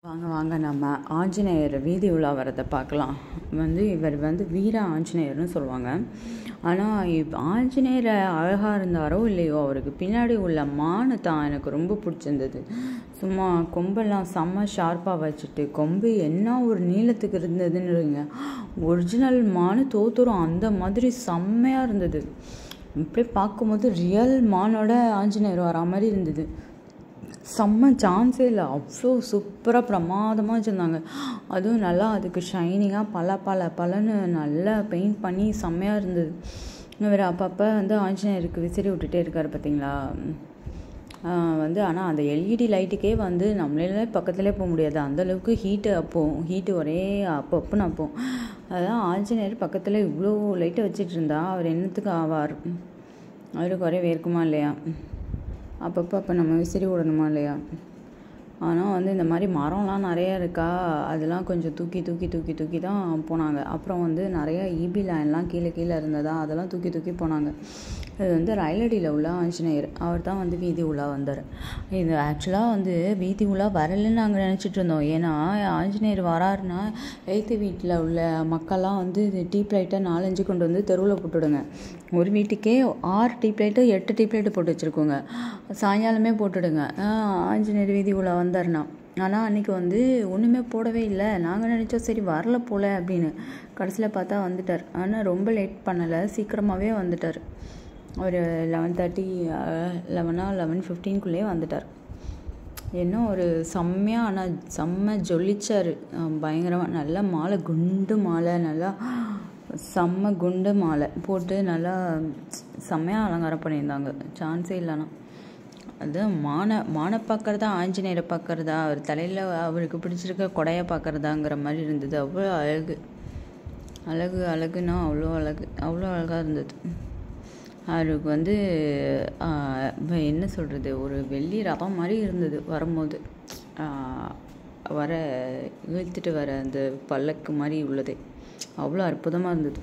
வாங்க வாங்க நம்ம ஆஞ்சநேயர் வீதி உலா வரதை பார்க்கலாம். இவர் வீர ஆஞ்சநேயர்னு சொல்லுவாங்க. ஆனால் ஆஞ்சநேயர் அழகாக இருந்தாரோ இல்லையோ, அவருக்கு பின்னாடி உள்ள மானை தான் எனக்கு ரொம்ப பிடிச்சிருந்தது. சும்மா கொம்பெல்லாம் செம்ம ஷார்ப்பாக வச்சுட்டு, கொம்பு என்ன ஒரு நீளத்துக்கு இருந்ததுன்னு ஒரிஜினல் மானு தோத்துரும் அந்த மாதிரி செம்மையாக இருந்தது. இப்படியே பார்க்கும்போது ரியல் மானோட ஆஞ்சநேயர் வரா மாதிரி இருந்தது. செம்ம சான்ஸே இல்லை, அவ்வளோ சூப்பராக பிரமாதமாக வச்சுருந்தாங்க. அதுவும் நல்லா அதுக்கு ஷைனிங்காக பலன்னு நல்லா பெயிண்ட் பண்ணி செம்மையாக இருந்தது. இவர் அப்பப்போ ஆஞ்சநேயருக்கு விசிறி விட்டுட்டே இருக்கார் பார்த்தீங்களா. ஆனால் அந்த எல்இடி லைட்டுக்கே நம்மளால பக்கத்துலேயே போக முடியாது, அந்தளவுக்கு ஹீட்டு ஒரே அப்போன்னு அப்போம். அதான் ஆஞ்சநேயர் பக்கத்தில் இவ்வளோ லைட்டை வச்சிட்டு இருந்தா அவர் என்னத்துக்கு ஆவார்? அவருக்கு ஒரே வேர்க்குமா இல்லையா? அப்போ நம்ம விசிறி விடணுமா இல்லையா? ஆனால் இந்த மாதிரி மரம்லாம் நிறையா இருக்கா, அதெல்லாம் கொஞ்சம் தூக்கி தான் போனாங்க. அப்புறம் நிறையா ஈபி லைன்லாம் கீழே இருந்ததா, அதெல்லாம் தூக்கி போனாங்க. இது ரயிலடியில் உள்ள ஆஞ்சநேயர், அவர் தான் வீதி உலா வந்தார். இது ஆக்சுவலாக வீதி உலா வரலன்னு நாங்கள் நினச்சிட்டு இருந்தோம். ஏன்னா ஆஞ்சநேயர் வராருன்னா எய்த்து வீட்டில் உள்ள மக்கள்லாம் டீப் லைட்டை 4-5 கொண்டு தெருவில் போட்டுவிடுங்க. ஒரு வீட்டுக்கே 6 டீப் லைட்டு 8 டீப் லைட்டு போட்டு வச்சுருக்கோங்க. சாயங்காலமே போட்டுடுங்க ஆஞ்சநேயர் வீதி உலா வந்தார்னா. ஆனால் அன்றைக்கி ஒன்றுமே போடவே இல்லை. நாங்கள் நினச்சோம் சரி வரல போல் அப்படின்னு. கடைசியில் பார்த்தா வந்துட்டார். ஆனால் ரொம்ப லேட் பண்ணலை, சீக்கிரமாகவே வந்துட்டார். ஒரு 11:30 11:15 வந்துட்டார். என்ன ஒரு செம்மையாக, ஆனால் செம்ம ஜொலிச்சார் பயங்கரமாக. நல்லா மாலை, குண்டு மாலை, நல்லா செம்ம குண்டு மாலை போட்டு நல்லா செம்மையாக அலங்காரம் பண்ணியிருந்தாங்க. சான்ஸே இல்லைனா அது மானை பார்க்குறதா ஆஞ்சநேயரை பார்க்குறதா, அவர் தலையில் அவருக்கு பிடிச்சிருக்க கொடையை பார்க்குறதாங்கிற மாதிரி இருந்தது. அவ்வளோ அழகுன்னா அவ்வளோ அழகாக இருந்தது. அவருக்கு என்ன சொல்கிறது, ஒரு வெள்ளி ரதம் மாதிரி இருந்தது வரும்போது. இழுத்துட்டு வர அந்த பல்லக்கு மாதிரி உள்ளதே அவ்வளோ அற்புதமாக இருந்தது.